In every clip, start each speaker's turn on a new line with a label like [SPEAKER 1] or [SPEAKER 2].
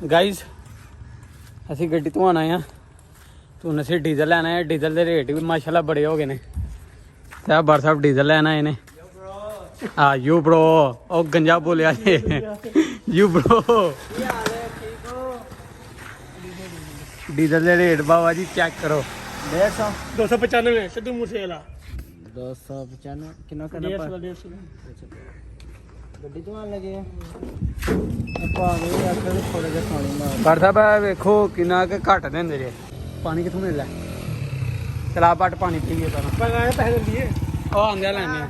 [SPEAKER 1] Guys असी गड्डी धोन आए हैं तो हूँ असी डीजल लैना है। डीजल के रेट भी माशाल्लाह बड़े हो गए ने। बार साहब डीजल लैना आए ने। हाँ यू ब्रो ओ गंजा बोलिया जी यू ब्रो। डीजल के रेट बाबा जी चेक करो।
[SPEAKER 2] 150 295 सिद्धू मूसेवाला
[SPEAKER 3] 295 कितना करना
[SPEAKER 2] 150
[SPEAKER 3] गड्डी तो आने लगे पानी आखिर थोड़ा जिहा पानी मार
[SPEAKER 1] बार साहब वेखो किन्ना के घट देंदे जे। पानी कित्थों मिलदा चला बट पानी पीए पहला
[SPEAKER 2] पकाए पैसे दिए
[SPEAKER 1] ओ आंदे लैने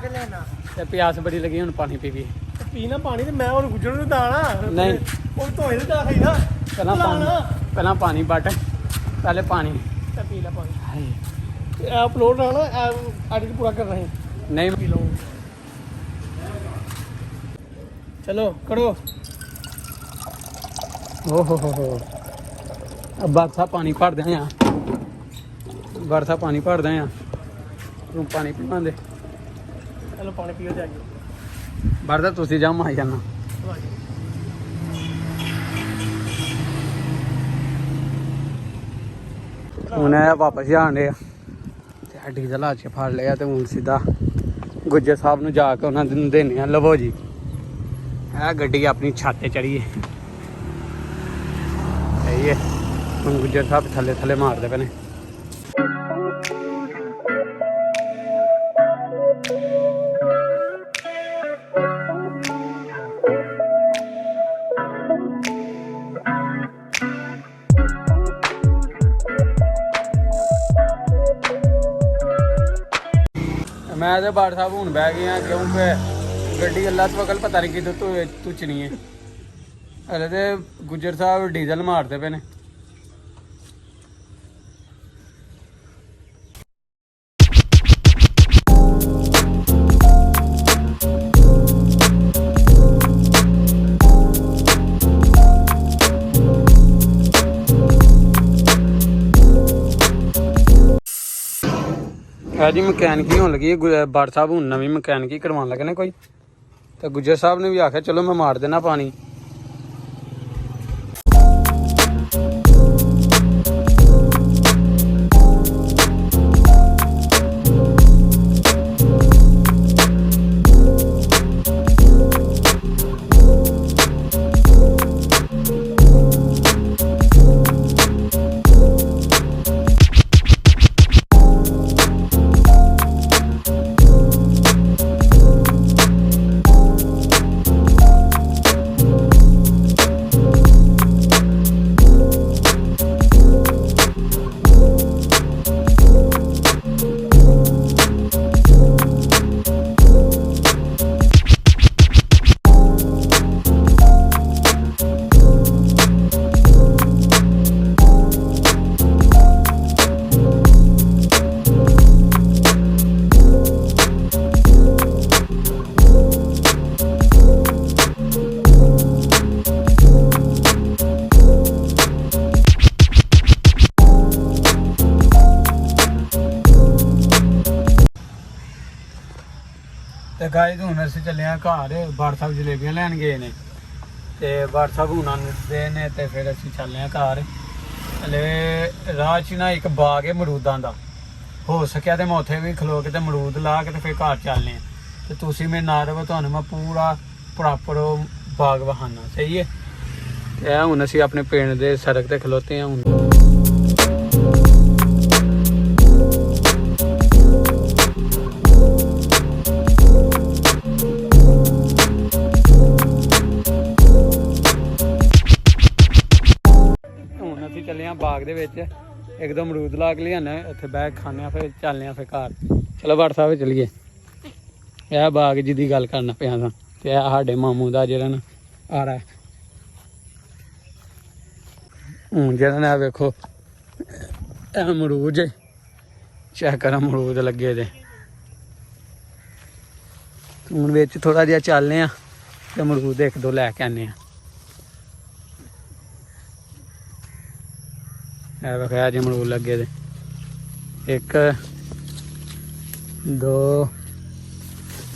[SPEAKER 1] ते प्यास बड़ी लगी हुन पानी पी
[SPEAKER 2] पीना पानी ते मैं और गुजर ਨੂੰ ਦਾਣਾ
[SPEAKER 1] नहीं
[SPEAKER 2] ਉਹ ਧੋਏ ਦਾ ਖਾਈਦਾ
[SPEAKER 1] पहला पानी बट पहले पानी
[SPEAKER 2] ਤੇ ਪੀ ਲੈ ਪਾਣੀ ਇਹ ਅਪਲੋਡ ਨਾ ਐਡਿਟ ਪੂਰਾ ਕਰ ਰਹੇ
[SPEAKER 1] नहीं
[SPEAKER 2] ਪੀ ਲਓ चलो करो
[SPEAKER 1] ओहो हो अब बादशाह पानी भर दें यहाँ बादशाह पानी भर दें यहाँ तू पानी पीवा दे
[SPEAKER 2] चलो पानी पियो जाइए
[SPEAKER 1] बादशाह तुसी जाओ आई जाना हूँ वापस जान डे डीजल हाथ च फड़ लिया तो हूँ सीधा गुज्जर साहब नूं जाके उन्होंने देने लवो जी है गड्डी अपनी छत चढ़िए सही है हम गुज्जर साहब थले थले मारते पे ने। मैं तो बाड़ साहब हूँ बह गया क्योंकि गड्डी अल्लाह वकल पता नहीं कि तुचनी है हले तो गुज्जर साहब डीजल मारते पे ने। जी मकैनिकी होने लगी बाड़ साहब हूँ नवी मकैनिकी करवाने लगे ने कोई तो गुज्जर साहब ने भी आख्या चलो मैं मार देना पानी। तो गाइस हूँ अस चले घर बाड़ साहब जलेबियां लैन गए ने ते बाड़ साहब हूँ आंदे ने ते फिर असीं चले घर। हले राह च ना एक बाग है मरूदां दा हो सकिया तो मैं उत्थे भी खलो के ते मरूद ला के ते फिर घर चलने ते तुसीं मेरे नाल रवो तुहानूं मैं पूरा प्रॉपर बाग वहाना सही है। ते हूँ असीं अपने पिंड दे सड़क ते खलोते हैं हूँ चले बाग दे विच एक दो मरूद ला के लियाने उत्थे बह खाने फिर चलने फिर घर। चलो बाड़ साहब चलिए यह बाग जिहदी गल करना पिया था ते साडे मामू दा जेहड़ा ना आ रहा है हूँ जेहड़ा ना वेखो मरूद चेक करा मरूद लगे दे हूँ बिच थोड़ा जिहा चलने ते मरूद एक दो लैके आने वेखा जी मरूद लगे दे एक दो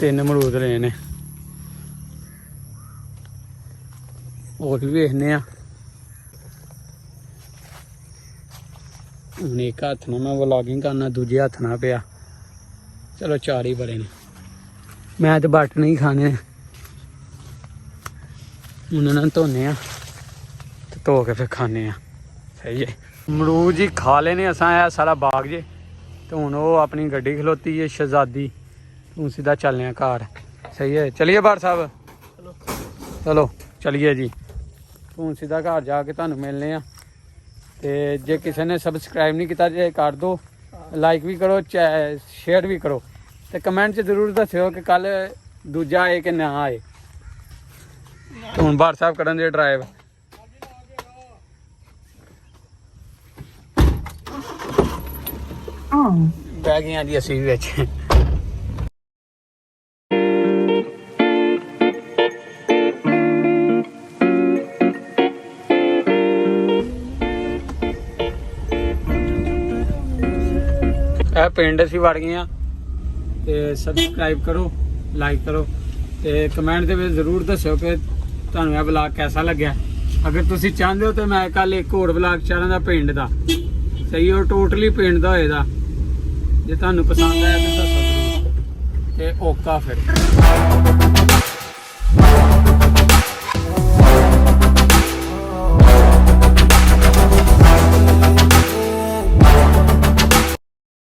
[SPEAKER 1] तीन मरूद ले ने और भी वेखने ਹੁਣ ਇੱਕ ਹੱਥ ਨਾਲ ਮੈਂ ਵਲੌਗਿੰਗ ਕਰਨਾ, ਦੂਜੇ ਹੱਥ ਨਾਲ ਪਿਆ। ਚਲੋ 4 ਹੀ ਬੜੇ ਨੇ। ਮੈਂ ਤੇ ਬੱਟ ਨਹੀਂ ਖਾਣੇ, ਹੁਣ ਇਹਨਾਂ ਨੂੰ ਧੋਨੇ ਆ ਤੇ ਧੋ ਕੇ ਫਿਰ ਖਾਣੇ ਆ। ਸਹੀ ਹੈ। ਅਮਰੂਦ ਜੀ ਖਾ ਲੈਨੇ ਅਸਾਂ, ਆ ਸਾਰਾ ਬਾਗ ਜੇ। ਤੇ ਹੁਣ ਉਹ ਆਪਣੀ ਗੱਡੀ ਖਲੋਤੀ ਹੈ ਸ਼ਹਜ਼ਾਦੀ, ਹੁਣ ਸਿੱਧਾ ਚੱਲਨੇ ਆ ਘਰ। ਸਹੀ ਹੈ, ਚਲਿਏ ਬਾਰ ਸਾਹਿਬ। ਚਲੋ ਚਲਿਏ ਜੀ, ਹੁਣ ਸਿੱਧਾ ਘਰ ਜਾ ਕੇ ਤੁਹਾਨੂੰ ਮਿਲਨੇ ਆ। ਤੇ ਜੇ ਕਿਸੇ ਨੇ ਸਬਸਕ੍ਰਾਈਬ ਨਹੀਂ ਕੀਤਾ ਜੇ ਕਰ ਦਿਓ, ਲਾਈਕ ਵੀ ਕਰੋ, ਸ਼ੇਅਰ ਵੀ ਕਰੋ, ਤੇ ਕਮੈਂਟ 'ਚ ਜ਼ਰੂਰ ਦੱਸਿਓ ਕਿ ਕੱਲ ਦੂਜਾ ਆਏ ਕਿ ਨਾ ਆਏ। ਹੁਣ ਬਾਰ ਸਾਹਿਬ ਕਰਨ ਦੇ ਡਰਾਈਵ। ਬਹਿ ਗਏ ਆ ਜੀ ਅਸੀਂ ਵੀ ਵਿੱਚ। ਇਹ ਪਿੰਡ ਅਸੀਂ ਵੜ ਗਏ ਆ। ਤੇ ਸਬਸਕ੍ਰਾਈਬ ਕਰੋ, ਲਾਈਕ ਕਰੋ, ਤੇ ਕਮੈਂਟ ਦੇ ਵਿੱਚ ਜ਼ਰੂਰ ਦੱਸਿਓ ਕਿ ਤੁਹਾਨੂੰ ਇਹ ਵਲੌਗ ਕੈਸਾ ਲੱਗਿਆ। ਅਗਰ ਤੁਸੀਂ ਚਾਹੁੰਦੇ ਹੋ ਤੇ ਮੈਂ ਕੱਲ ਇੱਕ ਹੋਰ ਵਲੌਗ ਚਾੜਾਂਗਾ ਪਿੰਡ ਦਾ। ਸਹੀ, ਉਹ ਟੋਟਲੀ ਪਿੰਡ ਦਾ ਹੋਏਗਾ। ਜੇ ਤੁਹਾਨੂੰ ਪਸੰਦ ਆਇਆ ਤਾਂ ਦੱਸੋ ਜ਼ਰੂਰ। ਤੇ ਓਕਾ ਫਿਰ।